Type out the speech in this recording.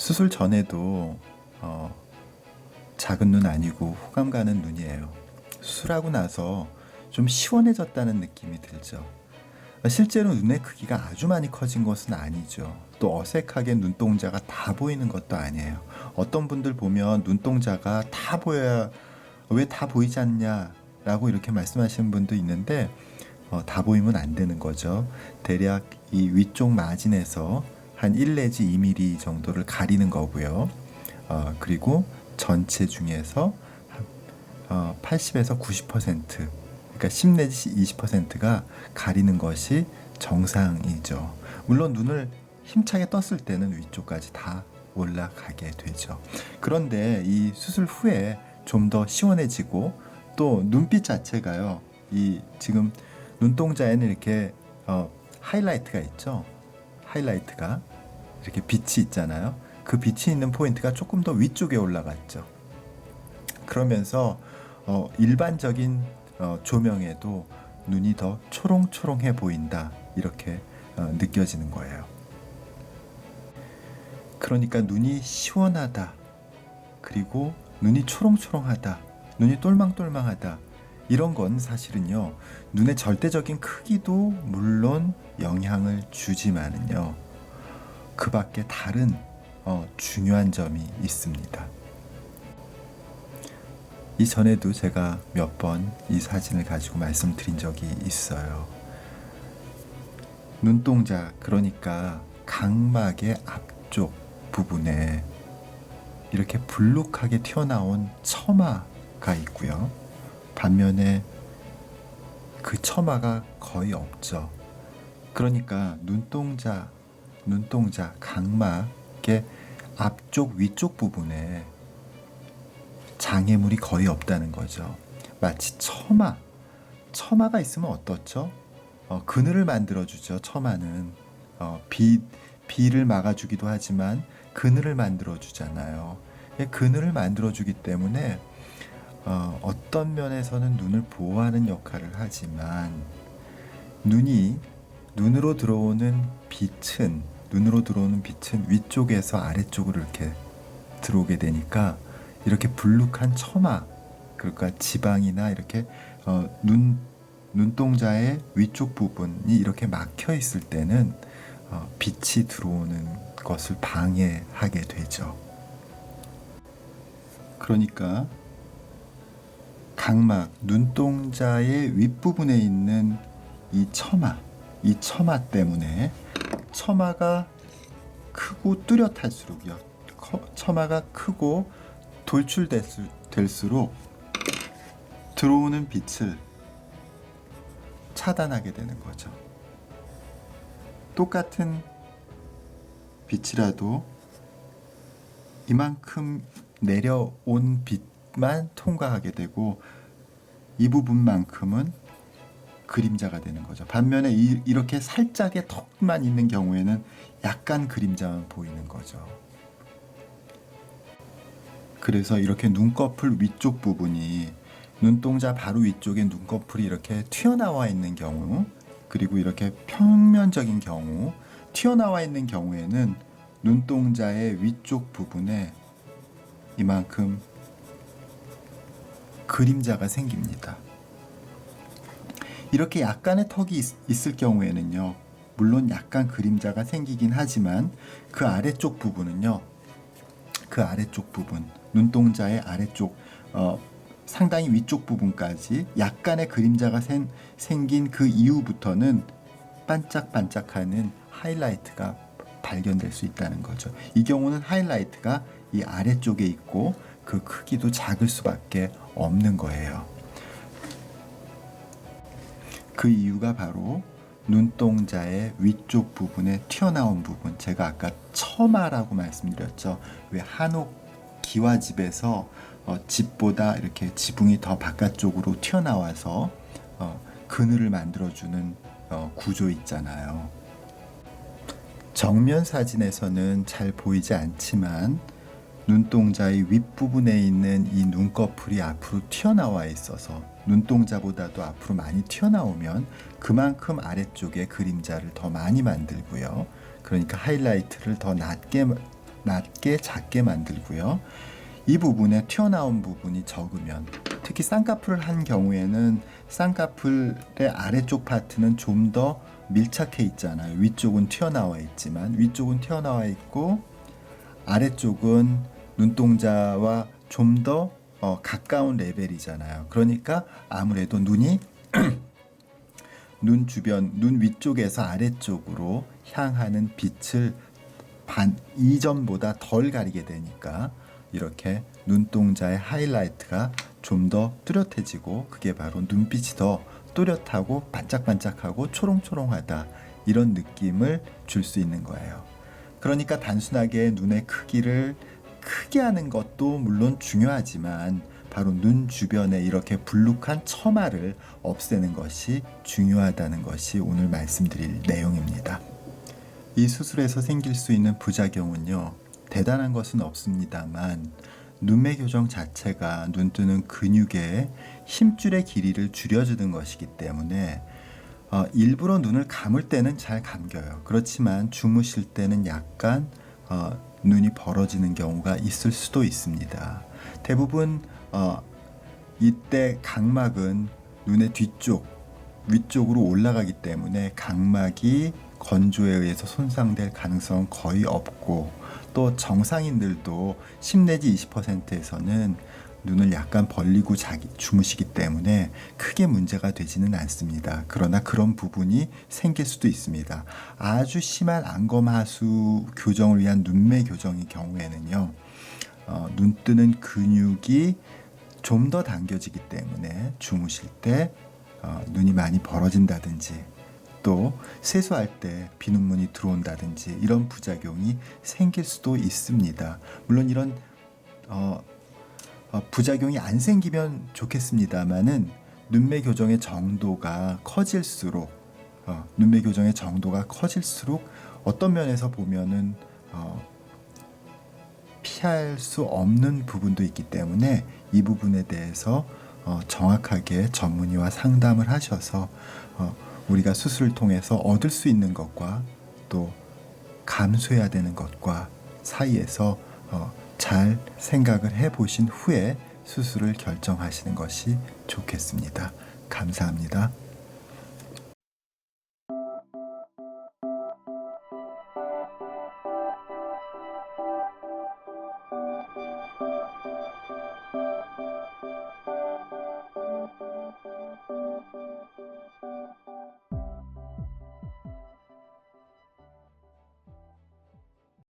수술 전에도 작은 눈 아니고 호감 가는 눈이에요. 수술하고 나서 좀 시원해졌다는 느낌이 들죠. 실제로 눈의 크기가 아주 많이 커진 것은 아니죠. 또 어색하게 눈동자가 다 보이는 것도 아니에요. 어떤 분들 보면 눈동자가 다 보여야 왜 다 보이지 않냐 라고 이렇게 말씀하시는 분도 있는데 다 보이면 안 되는 거죠. 대략 이 위쪽 마진에서 한 1 내지 2mm 정도를 가리는 거고요. 그리고 전체 중에서 80에서 90%, 그러니까 10 내지 20%가 가리는 것이 정상이죠. 물론 눈을 힘차게 떴을 때는 위쪽까지 다 올라가게 되죠. 그런데 이 수술 후에 좀 더 시원해지고 또 눈빛 자체가요. 이 지금 눈동자에는 이렇게 하이라이트가 있죠. 하이라이트가 이렇게 빛이 있잖아요. 그 빛이 있는 포인트가 조금 더 위쪽에 올라갔죠. 그러면서 일반적인 조명에도 눈이 더 초롱초롱해 보인다 이렇게 느껴지는 거예요. 그러니까 눈이 시원하다, 그리고 눈이 초롱초롱하다, 눈이 똘망똘망하다, 이런 건 사실은요, 눈의 절대적인 크기도 물론 영향을 주지만은요, 그 밖에 다른 중요한 점이 있습니다. 이전에도 제가 몇 번 이 사진을 가지고 말씀드린 적이 있어요. 눈동자, 그러니까 각막의 앞쪽 부분에 이렇게 불룩하게 튀어나온 처마가 있고요. 반면에 그 처마가 거의 없죠. 그러니까 눈동자 각막의 앞쪽 위쪽 부분에 장애물이 거의 없다는 거죠. 마치 처마가 있으면 어떻죠? 그늘을 만들어주죠. 처마는 비를 막아주기도 하지만 그늘을 만들어주잖아요. 그늘을 만들어주기 때문에 어떤 면에서는 눈을 보호하는 역할을 하지만 눈으로 들어오는 빛은 위쪽에서 아래쪽으로 이렇게 들어오게 되니까 이렇게 불룩한 처마, 그러니까 지방이나 이렇게 눈동자의 위쪽 부분이 이렇게 막혀 있을 때는 빛이 들어오는 것을 방해하게 되죠. 그러니까 각막, 눈동자의 윗부분에 있는 이 처마 때문에 처마가 크고 뚜렷할수록요, 처마가 크고 돌출될수록 들어오는 빛을 차단하게 되는 거죠. 똑같은 빛이라도 이만큼 내려온 빛만 통과하게 되고 이 부분만큼은 그림자가 되는 거죠. 반면에 이렇게 살짝의 턱만 있는 경우에는 약간 그림자만 보이는 거죠. 그래서 이렇게 눈꺼풀 위쪽 부분이, 눈동자 바로 위쪽에 눈꺼풀이 이렇게 튀어나와 있는 경우, 그리고 이렇게 평면적인 경우, 튀어나와 있는 경우에는 눈동자의 위쪽 부분에 이만큼 그림자가 생깁니다. 이렇게 약간의 턱이 있을 경우에는요, 물론 약간 그림자가 생기긴 하지만 그 아래쪽 부분은요, 눈동자의 아래쪽 상당히 위쪽 부분까지 약간의 그림자가 생긴 그 이후부터는 반짝반짝하는 하이라이트가 발견될 수 있다는 거죠. 이 경우는 하이라이트가 이 아래쪽에 있고 그 크기도 작을 수밖에 없는 거예요. 그 이유가 바로 눈동자의 위쪽 부분에 튀어나온 부분, 제가 아까 처마라고 말씀드렸죠. 왜 한옥 기와집에서 집보다 이렇게 지붕이 더 바깥쪽으로 튀어나와서 그늘을 만들어주는 구조 있잖아요. 정면 사진에서는 잘 보이지 않지만 눈동자의 윗부분에 있는 이 눈꺼풀이 앞으로 튀어나와 있어서 눈동자보다도 앞으로 많이 튀어나오면 그만큼 아래쪽에 그림자를 더 많이 만들고요. 그러니까 하이라이트를 더 낮게 낮게 작게 만들고요. 이 부분에 튀어나온 부분이 적으면, 특히 쌍꺼풀을 한 경우에는 쌍꺼풀의 아래쪽 파트는 좀 더 밀착해 있잖아요. 위쪽은 튀어나와 있지만, 위쪽은 튀어나와 있고 아래쪽은 눈동자와 좀 더 가까운 레벨이잖아요. 그러니까 아무래도 눈이 눈 주변, 눈 위쪽에서 아래쪽으로 향하는 빛을 이전보다 덜 가리게 되니까 이렇게 눈동자의 하이라이트가 좀 더 뚜렷해지고, 그게 바로 눈빛이 더 또렷하고 반짝반짝하고 초롱초롱하다, 이런 느낌을 줄 수 있는 거예요. 그러니까 단순하게 눈의 크기를 크게 하는 것도 물론 중요하지만 바로 눈 주변에 이렇게 불룩한 처마를 없애는 것이 중요하다는 것이 오늘 말씀드릴 내용입니다. 이 수술에서 생길 수 있는 부작용은요, 대단한 것은 없습니다만 눈매 교정 자체가 눈뜨는 근육의 힘줄의 길이를 줄여주는 것이기 때문에 일부러 눈을 감을 때는 잘 감겨요. 그렇지만 주무실 때는 약간 눈이 벌어지는 경우가 있을 수도 있습니다. 대부분 이때 각막은 눈의 뒤쪽, 위쪽으로 올라가기 때문에 각막이 건조에 의해서 손상될 가능성은 거의 없고, 또 정상인들도 10 내지 20%에서는 눈을 약간 벌리고 주무시기 때문에 크게 문제가 되지는 않습니다. 그러나 그런 부분이 생길 수도 있습니다. 아주 심한 안검하수 교정을 위한 눈매 교정의 경우에는요, 눈 뜨는 근육이 좀 더 당겨지기 때문에 주무실 때 눈이 많이 벌어진다든지, 또 세수할 때 비눗물이 들어온다든지 이런 부작용이 생길 수도 있습니다. 물론 이런 부작용이 안 생기면 좋겠습니다만은 눈매 교정의 정도가 커질수록 어떤 면에서 보면은 피할 수 없는 부분도 있기 때문에 이 부분에 대해서 정확하게 전문의와 상담을 하셔서 우리가 수술을 통해서 얻을 수 있는 것과 또 감수해야 되는 것과 사이에서 잘 생각을 해보신 후에 수술을 결정하시는 것이 좋겠습니다. 감사합니다.